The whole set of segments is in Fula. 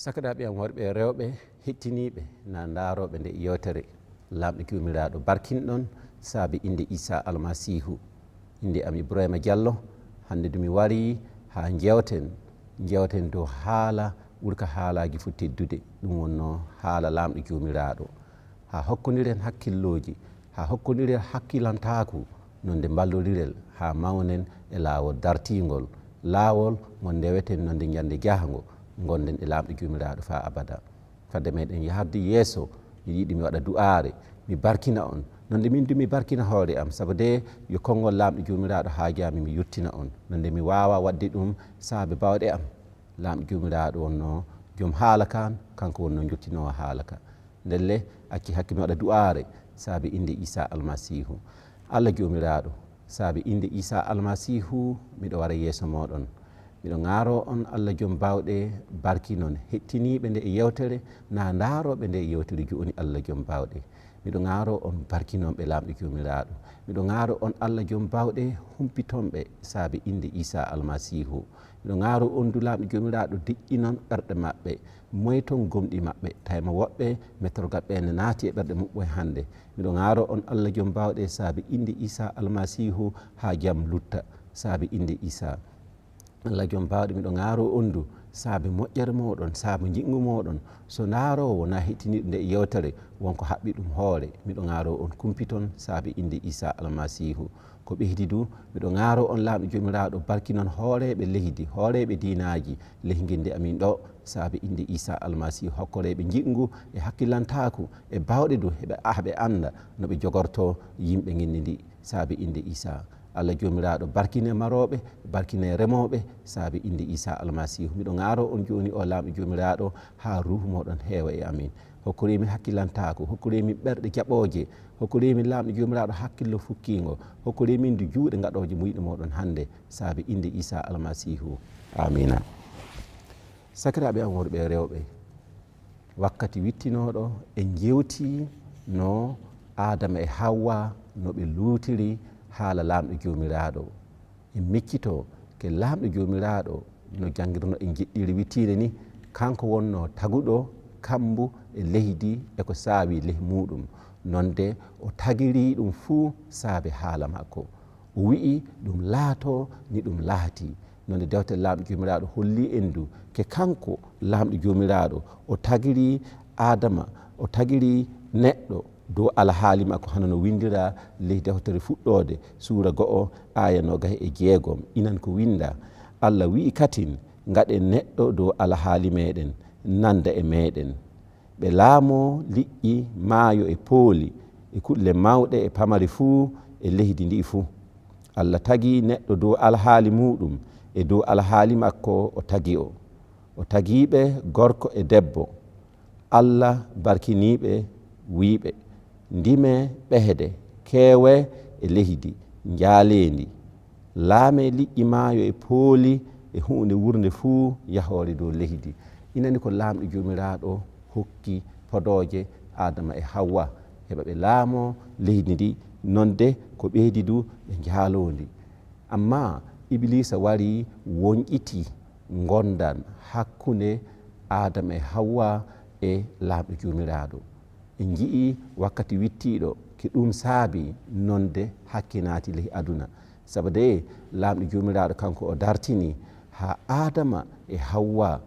sakiraɓe am worɓe e rewɓe hettiniɓe na daroɓe nde yewtere lamɗo kiwmiraɗo barkinɗon saabi inde Issa almasihu. Inde am Ibrahima Diallo. Hande dumi wari ha jewten dow haala ɓurka haalaji fu teddude, ɗum wonno haala lamɗo jomiraɗo. Ha hokkodiren hakkilloji, ha hokkodiren hakkilantaku nonde ballodirel ha mawnen e lawol dartigol, lawol mo ndeweten nonde jande jahango gonden e lamɗo jomiraɗo fa abada. Fadde meɗen yaharde yeeso, mi yiɗi mi waɗa du'are, mi barkina on nonde min du mi barkina hoore am, saabu de yo konngol lamɗo jomiraɗo haajami mi yettina on, nonde mi wawa wadde ɗum saabe bawɗe am. Lamɗo jomiraɗo wonno joom haala kan, kanko wonno jottinowo haala ka. Ndelle acci hakke mi waɗa du'are saabi inde Issa almasihu. Allah jomiraɗo, saabi inde Issa almasihu miɗo wara yeeso moɗon, miɗo ngaro on Allah joom bawɗe barkinon hettiniɓe nde e yewtere na daroɓe nde e yewtere joni Allah joom bawɗe. Miɗo ngaro on barkinonɓe lamɗo jomiraɗo, miɗo ngaro on Allah joom bawɗe humpitonɓe saabi inde Issa almasihu. Miɗo ngaro on du lamɗo jomiraɗo deƴƴinon ɓerɗe mabɓe, moyton gomɗi mabɓe, tawma woɓɓe mettorgaɓe ne naati e ɓerɗe muɓɓe hande. Miɗo ngaro on Allah joom bawɗe saabi inde Issa almasihu ha jaam lutta saabi inde Issa. Allah joom bawɗe miɗo ngaro on du saabi moƴƴere moɗon, saabi jingu moɗon, so darowo na hettiniɗo nde yewtere wonko haɓɓi ɗum hoore. Miɗo ngaro on kumpiton saabi inde Issa almasihu. Ko ɓeydi du miɗo ngaro on lamɗo jomiraɗo barkinon hooreɓe leydi, hooreɓe dinaji leyguelde amin ɗo saabi inde Issa almasihu, hokkoreɓe jingu e hakkillantaku e bawɗe du heɓe anda noɓe jogorto yimɓe ginni ndi saabi inde Issa. Allah jomiraɗo barkine maroɓe, barkine remoɓe saabi inde Issa almasihu. Miɗo ngaro on joni o lamɗo jomiraɗo ha ruhu moɗon heewa e amin, hokkorimi hakkilantaku, hokkorimi ɓerɗe jaɓoje, hokkorimi lamɗo jomiraɗo hakkillo fukkigo, hokkorimi ndu juuɗe gaɗoje muyɗe moɗon hande saabi inde Issa almasihu, amina. Sakiraɓe am worɓe e rewɓe, wakkati wittinoɗo en jewti no Adama e Hawwa no ɓe luutiri haala lamɗo jomiraɗo. En miccito ke lamɗo jomiraɗo no jangirno en jiɗɗiri wittide ni, kanko wonno taguɗo kambu e leydi eko saawi ley muɗum, nonde o tagiri ɗum fuu saabe haala makko. O wi'i ɗum laato ni ɗum laati, nonde dewtere lamɗo jomiraɗo holli en du ke kanko lamɗo jomiraɗo o tagiri Adama, o tagiri neɗɗo dow alhaali makko hano no windira ley dewtere fuɗɗode suura 2 aya 26. Inan ko winda, Allah wi'i katin gaɗen neɗɗo dow alhaali meɗen nanda e meɗen, ɓe laamo liƴƴi maayo e pooli e kulle mawɗe e pamari fuu e leydi ndi fuu. Allah tagi neɗɗo dow alhaali muɗum e dow alhaali makko o tagi o tagiɓe gorko e debbo. Allah barkiniɓe wiɓe, ndime ɓehde keewe e leydi jaalendi, laame liƴƴi maayo e pooli e hunde wurde fuu yahore dow leydi. Inani ko lamɗo jomiraɗo hokki podoje Adama e Hawwa heɓa ɓe laamo leydi ndi, nonde ko ɓeydi du ɓe jaalondi. Amma Iblisa wari wonƴiti gondan hakkunde Adama e Hawwa e lamɗo jomiraɗo. En jii wakkati wittiɗo ke ɗum saabi nonde hakke naati ley aduna, sabu de lamɗo jomiraɗo kanko o dartini ha Adama e Hawwa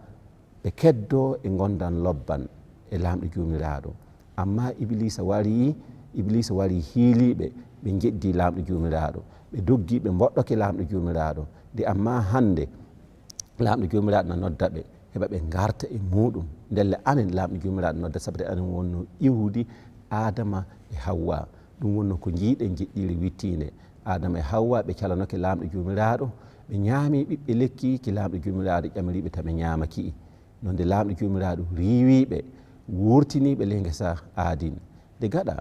ɓe keddo e gondan lobban e lamɗo jomiraɗo. Amma Iblisa wari hiiliɓe, ɓe jeddi lamɗo jomiraɗo, ɓe doggi ɓe mboɗɗoke lamɗo jomiraɗo. Nde amma hande lamɗo jomiraɗo na nodda ɓe heɓa ɓe garta e muɗum, ndelle anen lamɗo jomiraɗo nodda, sabu de anen wonno iwdi Adama e Hawwa. ɗum wonno ko jiiɗen jiɗɗiri wittinde adama e hawwa ɓe calanoke lamɗo jomiraɗo ɓe ñaami ɓiɓɓe lekki ki lamɗo jomiraɗo ƴamiriɓe taɓe ñamaki nonde lamɗo jomiraɗo riwiɓe wurtiniɓe ley guesa aadin nde gaɗa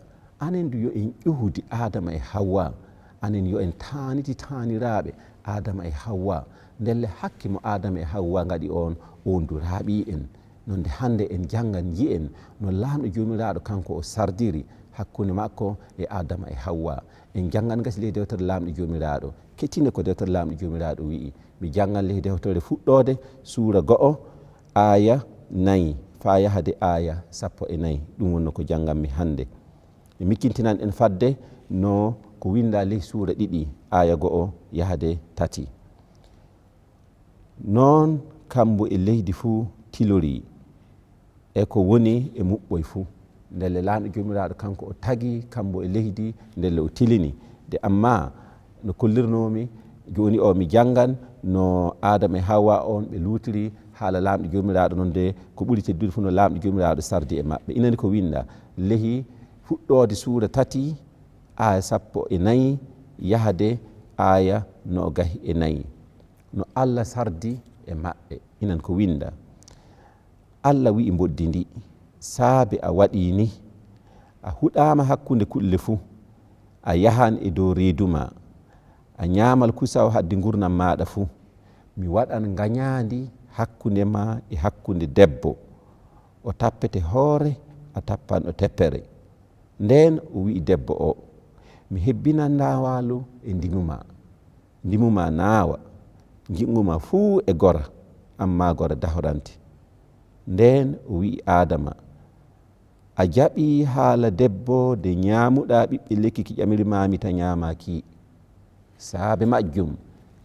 anen du yo en ƴuhudi adama e hawwa anen yo en taniti taniraɓe adama e hawwa ndelle hakke mo adama e hawwa gaɗi on du raaɓi en nonde hande en janggan jiyen no lamɗo jomiraɗo kanko o sardiri hakkude makko e adama e hawwa en janggan gasi ley dewtere lamɗo jomiraɗo kettine ko dewtere lamɗo jomiraɗo wii mi janggan ley dewtere fuɗɗode suura 2 aya 4 fa yahade aya 14 ɗum wonno ko jangganmi hande e mikkintinan en fadde no ko winda ley suura 2 aya 1 yahade 3 noon kambo e leydi fuu tilori e ko woni e muɓɓoy fuu ndelle lamɗo jomiraɗo kanko o tagi kambo e leydi ndelle o tilini de amma no kollirnomi joni o mi janggan no adama e hawa on ɓe lutiri haala lamɗo jomiraɗo noon de ko ɓuuri teddude fuu no lamɗo jomiraɗo sardi e maɓɓe inani ko winda lehi fuɗɗode suura 3 aya 14 yahade aya 24 no Allah sardi e maɓɓe inan ko winda Allah wi'i boddi ndi saabe a waɗi ni a huɗama hakkude kulle fuu a yahan e dow reeduma a ñamal kusaw hadde gurnam maɗa fuu mi waɗan gañadi hakkude ma e hakkude debbo o tappete hoore a tappan o teppere nden o wi'i debbo o mi hebbinan ndawalu e ndimuma naawa jiɗguma fuu e gora amma gora dahorante nden o wi'i adama a jaɓi haala debbo de ñamuɗa ɓiɓɓe lekki ki ƴamirimami ta ñamaki saabe majjum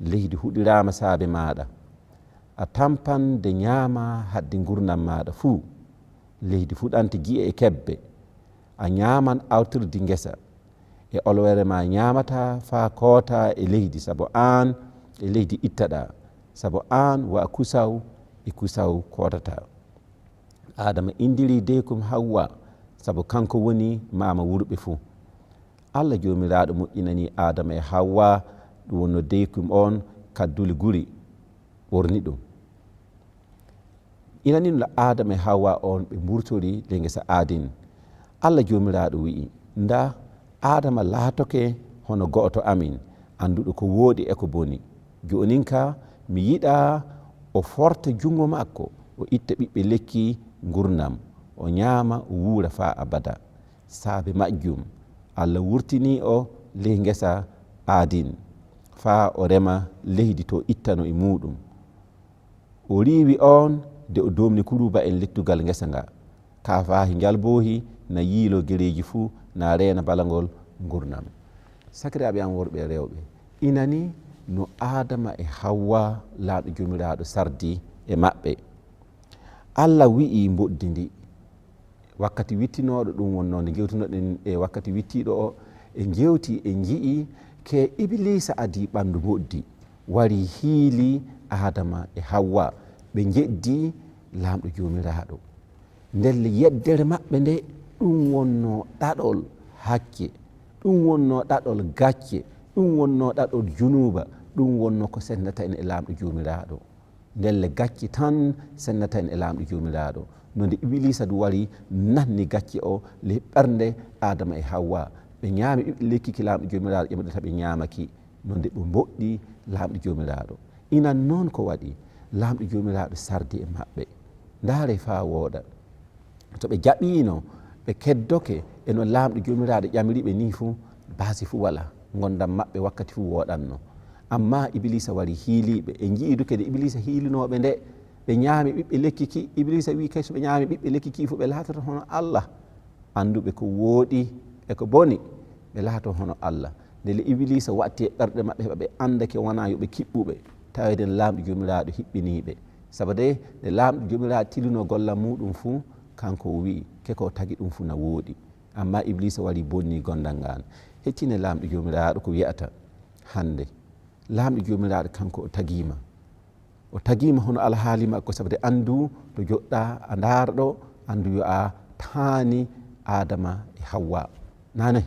leydi huɗirama saabe maɗa a tampan de ñama hadde gurnam maɗa fuu leydi fuɗante gui'e e kebbe a ñaman awtirdi guesa e olwere ma ñamata fa koota e leydi saabu an e leydi ittaɗa saabu an wa kusaw e kusaw kotata adama indiri deykum hawwa saabu kanko woni mama wurɓe fuu Allah jomiraɗo moƴƴinani adama e hawwa ɗum wonno deykum on kaddule guri ɓorni ɗum inani no adama e hawwa on ɓe mburtori ley guesa adin Allah jomiraɗo wi'i nda adama laatoke hono go'oto amin anduɗo ko wooɗi e ko boni jonin ka mi yiɗa o forta jungo makko o itta ɓiɓɓe lekki gurnam o ñaama o wuura fa abada saabe majjum Allah wurtini o ley guesa aadin fa o rema leydi to ittano e muɗum o riiwi on de o domni kuruba en lettugal guesa nga ka fahi jalbohi na yiilo gereji fuu na reena balagol gurnam sakiraɓe am worɓe e rewɓe inani no adama e hawwa laaɗo jomiraɗo sardi e maɓɓe Allah wi'i boddi ndi wakkati wittinoɗo ɗum wonno nde gewtunoɗen e wakkati wittiɗo o e jewti e jii ke iblisa adi ɓandu boddi wari hiili adama e hawwa ɓe jeddi lamɗo jomiraɗo ndelle yeddere maɓɓe nde ɗum wonno ɗaɗol hakke ɗum wonno ɗaɗol gacce ɗum wonno ɗaɗol junuba ɗum wonno ko sennata en e lamɗo jomiraɗo ndelle gacce tan sennata en e lamɗo jomiraɗo nonde iblisa du wari nanni gacce o le ɓernde adama e hawwa ɓe ñaami ɓiɓɓe lekki ki lamɗo jomiraɗo ƴemeɗata ɓe ñamaki nonde ɓe mboɗɗi lamɗo jomiraɗo inan noon ko waɗi lamɗo jomiraɗo sardi e maɓɓe ndaare fa wooɗa to ɓe jaɓino ɓe keddoke eno lamɗo jomiraɗo ƴamiriɓe ni fuu basi fuu wala gondam maɓɓe wakkati fuu woɗanno amma iblisa wari hiiliɓe e jiidu kede iblisa hiilinoɓe nde ɓe ñaami ɓiɓɓe lekki ki iblisa wi kay so ɓe ñaami ɓiɓɓe lekki ki fuu ɓe laatoto hono Allah anduɓe ko wooɗi e ko boni ɓe laato hono Allah ndele iblisa watti e ɓerɗe maɓɓe heɓa ɓe andake wona yoɓe kiɓɓuɓe taweden lamɗo jomiraɗo hiɓɓiniɓe saabu de nde lamɗo jomiraɗo tilino gollam muɗum fuu kanko o wi keko tagui ɗum fuu na wooɗi amma iblisa wari bonni gondal ngal hettine lamɗo jomiraɗo ko wiyata hande lamɗo jomiraɗo kanko o taguima hono alhaali makko saabu de andu to joɗɗa a darɗo andu yo a taani adama e hawwa nane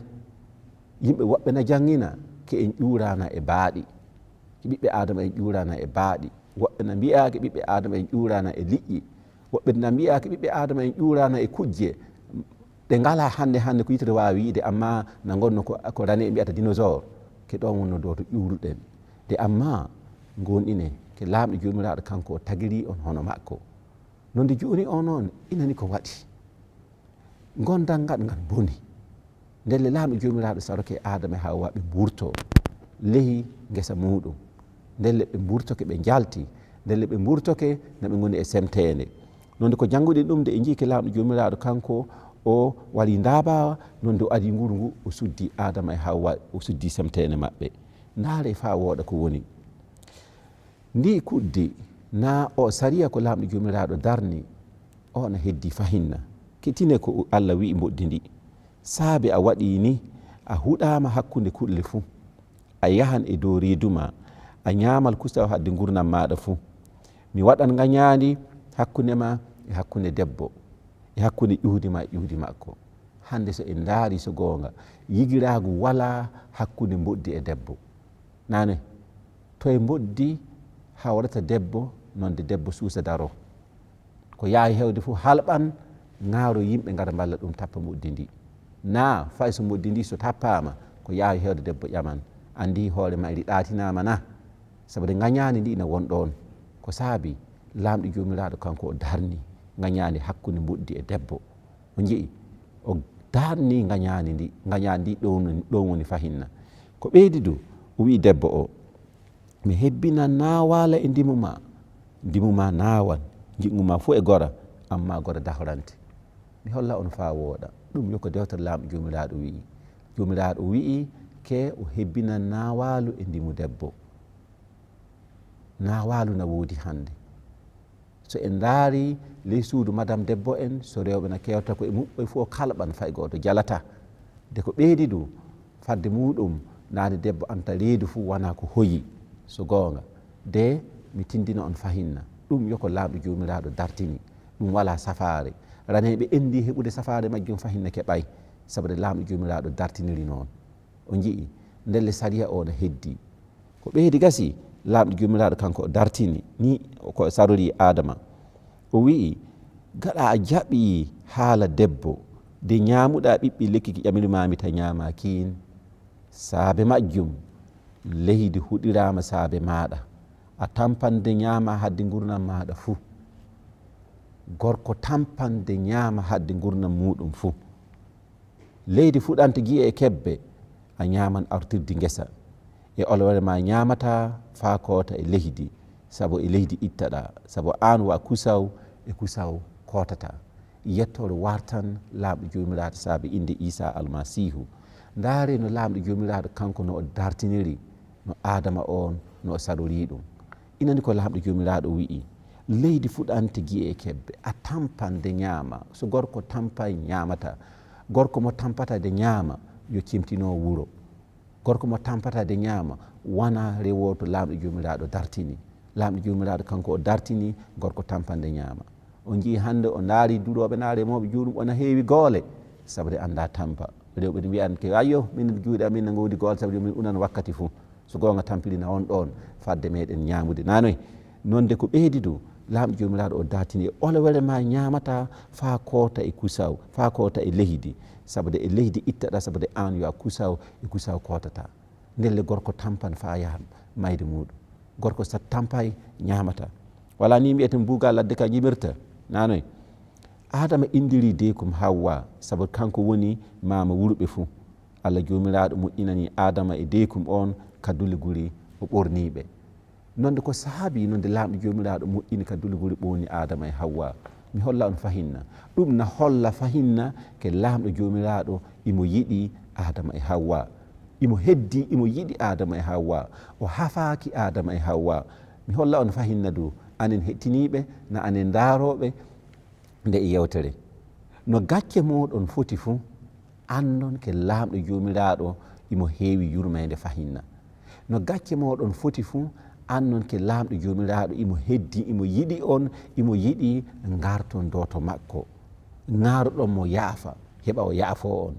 yimɓe woɓɓe na jangina ke en ƴurana e baaɗi ɓiɓɓe adama en ƴurana e baaɗi woɓɓe na mbiyake ɓiɓɓe adama en ƴurana e liƴƴi woɓɓe na mbiyake ɓiɓɓe adama en ƴurana e kujje ɗe ngala hande ko yitere wawi wiide amma na gonno ko rani e mbiyata dinosaure ke ɗon wonno dow to ƴuruɗen de amma gonɗine ke lamɗo jomiraɗo kanko o tagiri on hono makko nonde joni o noon inani ko waɗi gondal ngal ngal boni ndelle lamɗo jomiraɗo saroke adama e hawwa ɓe mburto lehi guesa muɗum ndelle ɓe mburtoke ɓe jalti ndelle ɓe mburtoke naɓe goni e semtede nonde ko jangguɗen ɗum de e jiike lamɗo jomiraɗo kanko o waɗi ndabawa nonde o adi nguru ngu o suddi adama e hawwa o suddi semtede mabɓe ndaare fa wooɗa ko woni ndi kuddi na o sariya ko lamɗo jomiraɗo darni o na heddi fahinna kettine ko Allah wi moɗdi ndi saabi a waɗi ni a huɗama hakkude kulle fuu a yahan e dow reeduma a ñamal kusaw hadde gurnam maɗa fuu mi waɗan gañadi hakkude ma e hakkude debbo e hakkude ƴuhdi ma e ƴuhdi makko hande so en daari so gonga yigiragu wala hakkude boddi e debbo nane to e boddi hawrata debbo nonde debbo suusa daro ko yaawi hewde fuu halɓan ŋaaro yimɓe ngara mballa ɗum tappa moddi ndi na fay so moddi ndi so tappama ko yaawi hewde debbo ƴaman andi hoore ma iri ɗatinama na sabude gañani ndi ina won ɗon ko saabi lamɗo jomiraɗo kanko o darni gañani hakkude boddi e debbo o jii o darni gañani ndi ɗon woni fahinna ko ɓeydi du o wi debbo o mi hebbina nawala e ndimuma nawan jiɗguma fo e gora amma gora dahorante mi holla on fa wooɗa ɗum yoko dewtere lamɗo jomiraɗo wi'i ke o hebbina nawalu e ndimu debbo nawalu na woodi hande so en daari ley suudu madame debbo en so rewɓe na kewta ko e muɓɓe fof kalɓan fay goto jalata de ko ɓeydi du fadde muɗum nade debbo anta reedu fuu wona ko hoyi so gonga de mi tindina on fahinna ɗum yoko lamɗo jomiraɗo dartini ɗum wala safare raneɓe endi heɓude safare majjum fahinna keɓay sabude lamɗo jomiraɗo dartiniri noon o jii ndelle sariya o no heddi ko ɓeydi gasi lamɗo jomiraɗo kanko o dartini ni ko sarori adama o wi'i gaɗa a jaɓi haala debbo de ñamuɗa ɓiɓɓi lekki ki ƴamirmami ta ñama kin saabe majjum leydi huɗirama saabe maɗa a tampande ñama hadde gurnam maɗa fuu gorko tampande ñama hadde gurnam muɗum fuu leydi fuɗanta guiye e kebbe a ñaman artirdi guesa e olwere ma ñamata fa koota e leydi saabu e leydi ittaɗa saabu an wa kusaw e kusaw kotata yettore wartan lamɗo jomiraɗo saabi inde Isa almasihu ndaare no lamɗo jomiraɗo kanko no o dartiniri no adama on no o sarori ɗum inani ko lamɗo jomiraɗo wi'i leydi fuɗante guiye e kebbe a tampande ñaama so gorko tampay ñamata gorko mo tampata de ñaama yo cimtino wuuro gorko mo tampata de ñaama wona rewoto lamɗo jomiraɗo dartini lamɗo jomiraɗo kanko o dartini gorko tampande ñaama o jii hande o daari duɗoɓe na remoɓe juuɗum ona heewi goole sabude anda tampa rewɓe ne mbiyan ke ayyo min juuɗe amin ne gowdi goole sabude min unan wakkati fuu so gonga tampirina on ɗon fadde meɗen ñamude nanoy nonde ko ɓeydi du lamɗo jomiraɗo o dartini e olowere ma ñamata fa koota e kusaw fa koota e leydi sabude e leydi ittaɗa sabude an yo a kusaw e kusaw kotata ndelle gorko tampan fa yaha mayde muɗum gorko sa tampay ñamata wala ni mbiyeten buugal ladde ka jimirta nanoy adama indiri deykum hawwa sabu kanko woni mama wurɓe fuu Allah jomiraɗo moƴƴinani adama e deykum on kadule guri o ɓorniɓe nonde ko saabi nonde lamɗo jomiraɗo moƴƴini kadule guri ɓorni adama e hawwa mi holla on fahinna ɗum na holla fahinna ke lamɗo jomiraɗo imo yiɗi adama e hawwa imo heddi imo yiɗi adama e hawwa o hafaki adama e hawwa mi holla on fahinna du anen hettiniɓe na anen daaroɓe nde e yewtere no gacce moɗon foti fuu andon ke lamɗo jomiraɗo imo heewi yurmede fahinna no gacce moɗon foti fuu annon ke lamɗo jomiraɗo imo heddi imo yiɗi on imo yiɗi garton dow to makko garuɗon mo yaafa heɓa o yaafo on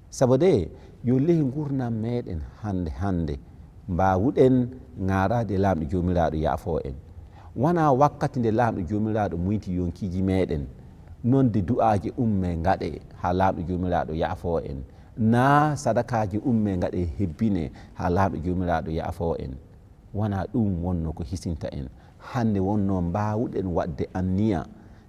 sabu de yo lehi gurnam meɗen hande mbawuɗen garade lamɗo jomiraɗo yaafo en. Wona wakkati nde lamɗo jomiraɗo muyti yonkiji meɗen nonde du'aji umme gaɗe ha lamɗo jomiraɗo yaafo en, na sadakaji umme gaɗe hebbine ha lamɗo jomiraɗo yaafo en. Wona ɗum wonno ko hisinta en. Hande wonno mbawuɗen wadde anniya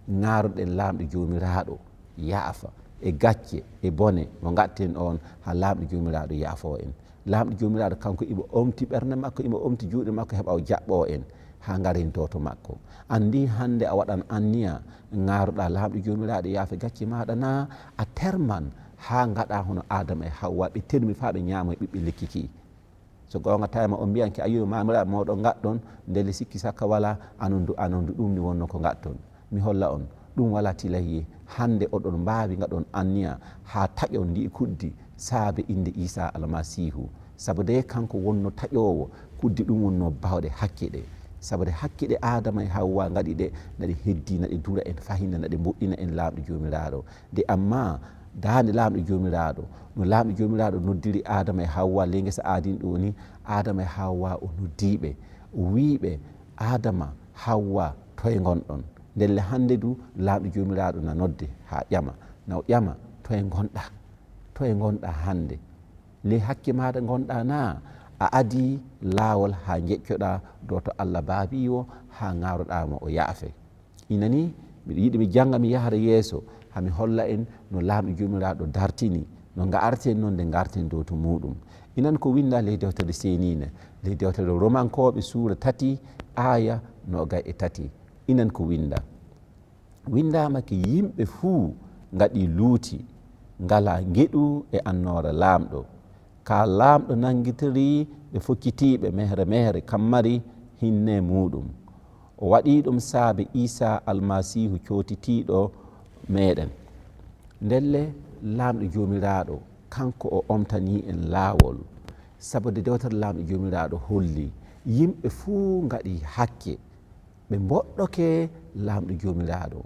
garuɗen lamɗo jomiraɗo yaafa e gacce e bone mo gatten on ha lamɗo jomiraɗo yaafo en. Lamɗo jomiraɗo kanko imo omti ɓerde makko, imo omti juuɗe makko heɓa o jaɓɓo en ha garen to makko. Andi hande a waɗan anniya garuɗa lamɗo jomiraɗo yaafa gacce maɗa, na a terman ha gaɗa hono Adama e Hawwa ɓe termi fa ɓe ñamo e ɓiɓɓe lekkiki. So gonga tawima o mbiyanke a yiwi mamiraɓe moɗon gaɗɗon ndele sikki sakka wala anondu ɗum ni wonno ko gaɗton. Mi holla on ɗum wala tilayye. Hande oɗon mbawi gaɗon anniya ha taƴon ndi kuddi saabe inde Isa almasihu, sabude kanko wonno taƴowo kuddi ɗum wonno bawɗe hakke ɗe. Sabude hakke ɗe Adama e Hawwa gaɗi ɗe naɗi heddi naɗi dura en fahinna naɗi mboɗɗina en lamɗo jomiraɗo. De amma dande lamɗo jomiraɗo no lamɗo jomiraɗo noddiri Adama e Hawwa ley guesa adin ɗo ni, Adama e Hawwa o noddiɓe o wiɓe Adama Hawwa toye gonɗon. Ndelle hande du lamɗo jomiraɗo na nodde ha ƴama, na o ƴama toye gonɗa hande, ley hakke maɗa gonɗa na a adi lawol ha jeƴcoɗa dow to Allah baabiwo ha garoɗamo o yaafe. Inani miɗo yiɗi mi jangga mi yahara yeeso hami holla en no lamɗo jomiraɗo dartini no garten noon nde garten dow to muɗum. Inan ko winda ley dewtere senine, ley dewtere Romankoɓe suura 3 aya 23. Inan ko windama ke yimɓe fuu gaɗi luuti ngala gueɗu e annora lamɗo, ka lamɗo nanguitori ɓe fokkitiɓe mehre kammari hinne muɗum. O waɗi ɗum saabe Isa almasihu cotitiɗo meɗen. Ndelle lamɗo jomiraɗo kanko o omtani en lawol, sabude dewtere lamɗo jomiraɗo holli yimɓe fuu gaɗi hakke ɓe mboɗɗoke lamɗo jomiraɗo.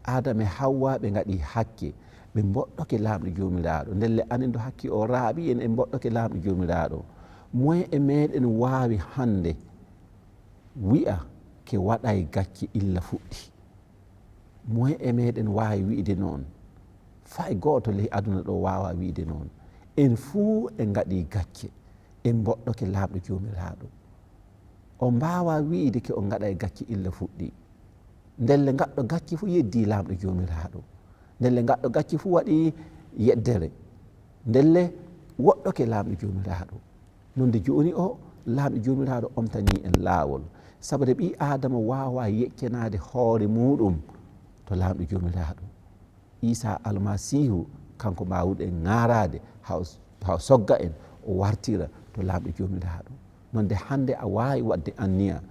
Adama e Hawwa ɓe gaɗi hakke ɓe mboɗɗoke lamɗo jomiraɗo. Ndelle anen do hakke o raaɓi en e mboɗɗoke lamɗo jomiraɗo. Moye e meɗen wawi hande wi'a ke waɗay gacce illa fuɗɗi? Moye e meɗen wawi wiide noon? Fay goto ley aduna ɗo wawa wiide noon. En fuu en gaɗi gacce en mboɗɗoke lamɗo jomiraɗo. O mbawa wiide ke o gaɗay gacce illa fuɗɗi. Ndelle gaɗɗo gacce fu yeddi lamɗo jomiraɗo. Ndelle gaɗɗo gacce fu waɗi yeddere. Ndelle woɗɗoke lamɗo jomiraɗo. Nonde joni o lamɗo jomiraɗo omtani en lawol, sabude ɓi Adama wawa yeccenade hoore muɗum to lamɗo jomiraɗo. Isa almasihu kanko mbawuɗen garade ha sogga en o wartira to lamɗo jomiraɗo. Nonde hande a wawi wadde anniya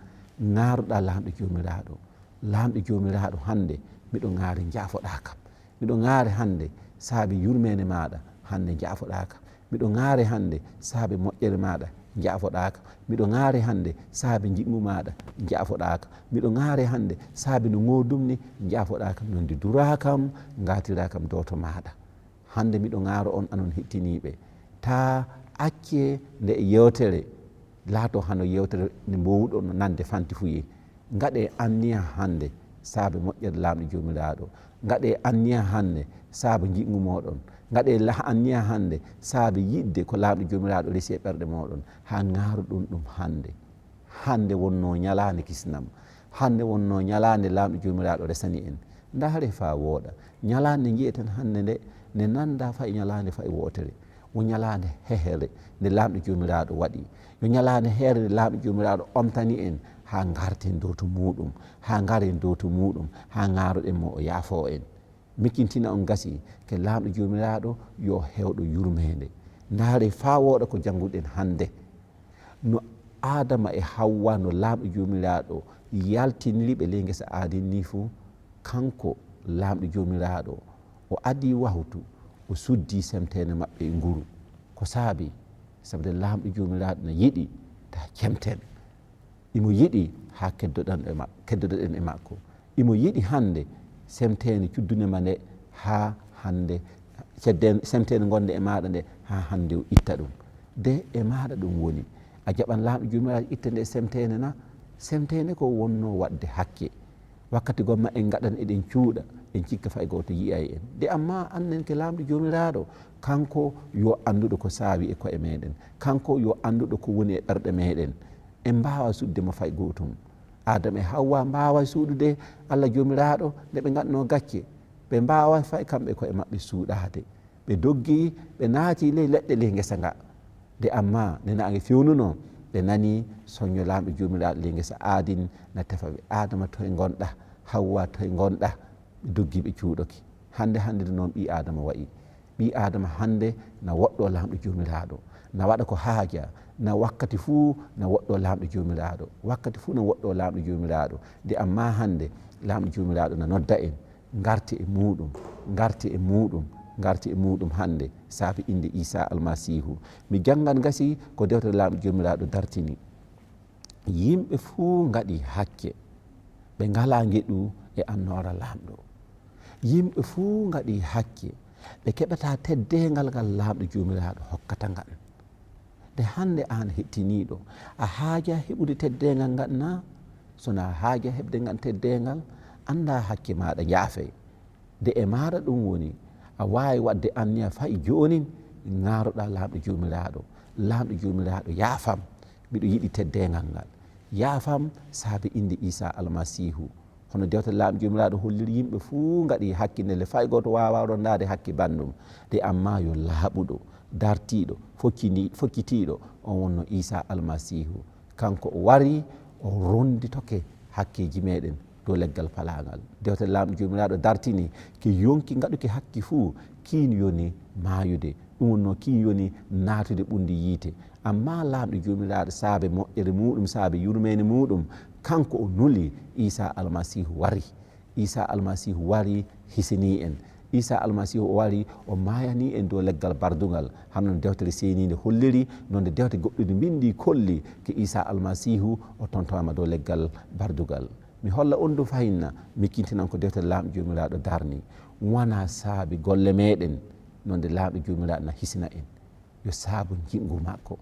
garuɗa lamɗo jomiraɗo. Lamɗo jomiraɗo hande miɗo gaari jaafoɗakam, miɗo gaari hande saabi yurmene maɗa hande jaafoɗaka, miɗo gaari hande saabi moƴƴere maɗa jaafoɗaka, miɗo gaari hande saabi jiggu maɗa jaafoɗaka, miɗo gaari hande saabi no godumni jaafoɗaka. Nonde durakam gatirakam dow to maɗa. Hande miɗo gaaro on anon hettiniɓe, ta acce nde yewtere laato hano yewtere nde mbowuɗon no nande fanti fuyi. Gaɗe anniya hande saabe moƴƴere lamɗo jomiraɗo. Gaɗe anniya hande saabe jiggu moɗon. Gaɗe anniya hande saabe yidde ko lamɗo jomiraɗo resi e ɓerɗe moɗon. Ha gaaru ɗum hande. Hande wonno ñalande kisnam, hande wonno ñalande lamɗo jomiraɗo resani en. Ndaare fa wooɗa ñalande jiyeten hande nde nde nanda fa e ñalande fa e wotere. O ñalande hehere nde lamɗo jomiraɗo waɗi. Yo ñalande heere nde lamɗo jomiraɗo omtani en ha garten dow to muɗum, ha garen dow to muɗum, ha garoɗen mo o yaafo en. Mikintina on gasi ke lamɗo jomiraɗo yo hewɗo yurmede. Ndaare fa wooɗa ko jangguɗen hande no Adama e Hawwa no lamɗo jomiraɗo yaltiniriɓe ley guesa adin ni fuu, kanko lamɗo jomiraɗo o adi wahtu o suddi semtene mabɓe e nguru. Ko saabi sabude lamɗo jomiraɗo ne yiɗi ta kemten, imo yiɗi ha keddoɗen e makko, imo yiɗi hande semtene cuddunema nde ha hande semtene gonde e maɗa nde ha hande o itta ɗum de e maɗa ɗum woni a jaɓan lamɗo jomiraɗo itta nde semtene na semtene ko wonno wadde hakke wakkati gomma en gaɗan eɗen cuuɗa en cikka fay goto yiyay en de amma annen ke lamɗo jomiraɗo kanko yo anduɗo ko saawi e koye meɗen kanko yo anduɗo ko woni e ɓerɗe meɗen en mbawa suddemo fay gotum Adama e Hawwa mbawa suuɗude Allah jomiraɗo nde ɓe ganno gacce ɓe mbawa fay kamɓe koye mabɓe suuɗade ɓe doggi ɓe naati ley leɗɗe ley guesa nga de amma nde nangue fewnuno ɓe nani soño lamɗo jomiraɗo ley guesa aadin na tefa ɓe Adama toye gonɗa Hawwa toye gonɗa ɓe doggi ɓe cuuɗoke hande nde noon ɓi Adama wayi ɓi Adama hande na woɗɗo lamɗo jomiraɗo na waɗa ko haaja na wakkati fuu na woɗɗo lamɗo jomiraɗo wakkati fuu na woɗɗo lamɗo jomiraɗo de amma hande lamɗo jomiraɗo na nodda en garte e muɗum garte e muɗum garte e muɗum hande saabi inde Isa almasihu mi janggan gasi ko dewtere lamɗo jomiraɗo dartini yimɓe fuu gaɗi hakke ɓe ngala gueɗu e annora lamɗo yimɓe fuu gaɗi hakke ɓe keɓata teddegal ngal lamɗo jomiraɗo hokkata ngal de hande an hettiniɗo a haaja heɓude teddegal ngal na sona haaja heɓde ngal teddegal anda hakke maɗa yaafe de e maɗa ɗum woni a wawi wadde anniya fayi joni garoɗa lamɗo jomiraɗo yaafam mbiɗo yiiɗi teddegal ngal yaafam saabi inde Isa almasihu hono dewtere lamɗo jomiraɗo holliri yimɓe fuu gaɗi hakkindele fay goto wawa rondade hakke bandum de amma yo laaɓuɗo dartiɗo fokkitiɗo on wonno Isa almasihu kanko o wari o ronditoke hakkeji meɗen dow leggal palagal dewtere lamɗo jomiraɗo dartini ke yonki gaɗuki hakki fuu kin yoni mayude ɗum wonno kin yoni natude ɓundi yiite amma lamɗo jomiraɗo saabe moƴƴere muɗum saabe yurmene muɗum kanko o nuli Isa almasihu wari Isa almasihu wari hisini en Isa almasihu o wari o mayani en dow leggal bardugal hanno dewtere senide holliri nonde dewte goɗɗude bindi kolli ke Isa almasihu o tontama dow leggal bardugal mi holla on du fahinna mi kintinan ko dewtere lamɗo jomiraɗo darni wona saabi golle meɗen nonde lamɗo jomiraɗo na hisina en yo saabu jingu makko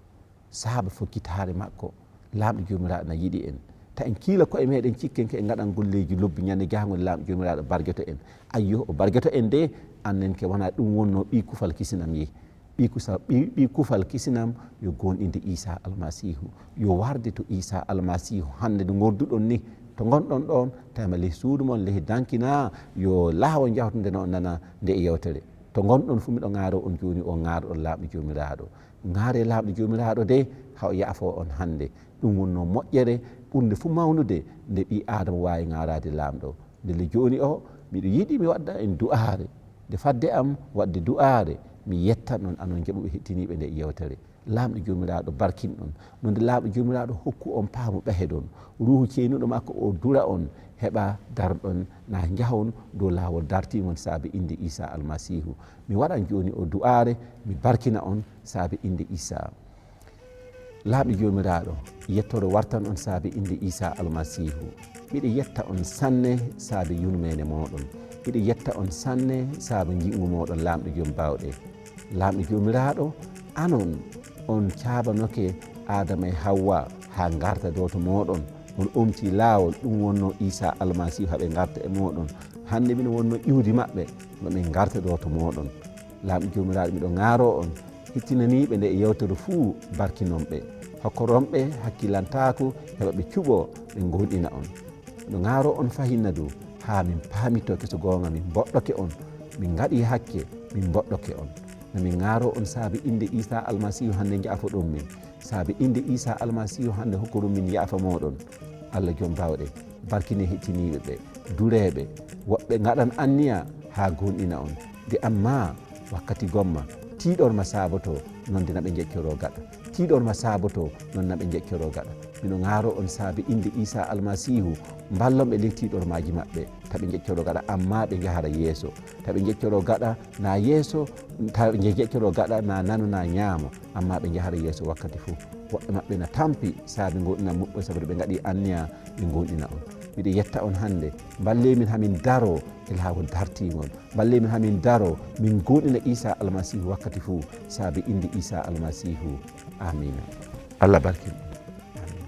saabu fokkitare makko lamɗo jomiraɗo na yiiɗi en ta en kiila koye meɗen cikken ke en gaɗan golleji lobbi ñande jahgol lamɗo jomiraɗo bargueto en ayyo o bargueto en de annen ke wona ɗum wonno ɓi kufal kisinam yi ɓi kufal kisinam yo gonɗinde Isa almasihu yo warde to Isa almasihu hande nde gorduɗon ni to gonɗon ɗon tawima ley suudu mon ley dankina yo laawo jawtude no nana nde e yewtere to gonɗon fu miɗo gaaro on joni o gaaroɗon lamɗo jomiraɗo gaare lamɗo jomiraɗo de haw yaafo on hande ɗum wonno moƴƴere ɓurde fu mawnude nde ɓi Adama wawi garade lamɗo ndele joni o miɗo yiiɗi mi wadda en du'are nde fadde am wadde du'are mi yettan on anon jaɓuɓe hettiniɓe nde yewtere lamɗo jomiraɗo barkinɗon nonde lamɗo jomiraɗo hokku on paamu ɓeheɗon ruhu ceeniɗo makko o dura on heɓa darɗon na jahon dow lawol dartimon saabi inde Isa almasihu mi waɗan joni o du'are mi barkina on saabi inde Isa lamɗo jomiraɗo yettoro wartan on saabi inde Isa almasihu mbiɗa yetta on sanne saabi yurmene moɗon mbiɗa yetta on sanne saabi jingu moɗon lamɗo joom bawɗe lamɗo jomiraɗo anon on cabanoke Adama e Hawwa ha garta dow to moɗon on omti laawol ɗum wonno Isa almasihu haɓe garta e moɗon hande mino wonno ƴiwdi mabɓe mamin garta dow to moɗon lamɗo jomiraɗo miɗo gaaro on hettinaniɓe nde e yewtere fuu barkinonɓe hokkoronɓe hakkillantaku heɓa ɓe cuuɓo ɓe gonɗina on miɗo gaaro on fahinna dow ha min paamittoke so gonga min boɗɗoke on min gaɗi hakke min boɗɗoke on nomin gaaro on saabi inde Isa almasihu hande jaafo ɗum min saabi inde Isa almasihu hande hokkoɗum min yaafa moɗon Allah joom bawɗe barkine hettiniɓe ɓe dureɓe woɓɓe gaɗan anniya ha gonɗina on de amma wakkati gomma tiɗorma saboto nonde naɓe jeccoro gaɗa tiɗorma saboto non naɓe jeccoro gaɗa mino gaaro on saabi inde Isa almasihu ballonɓe ley tiɗormaji maɓɓe taɓe jeccoro gaɗa amma ɓe jahara yeeso taɓe jeccoro gaɗa na yeeso taɓe jeccoro gaɗa na nano na ñaamo amma ɓe jahara yeeso wakkati fuu woɓɓe maɓɓe na tampi saabi gonɗina muɓɓe sabude ɓe gaɗi anniya ɓe gonɗina on miɗo yetta on hande balle min hamin daro e lawol dartigol balle min hamin daro min goɗina Isa almasihu wakkati fou saabi inde Isa almasihu amina Allah barkin amina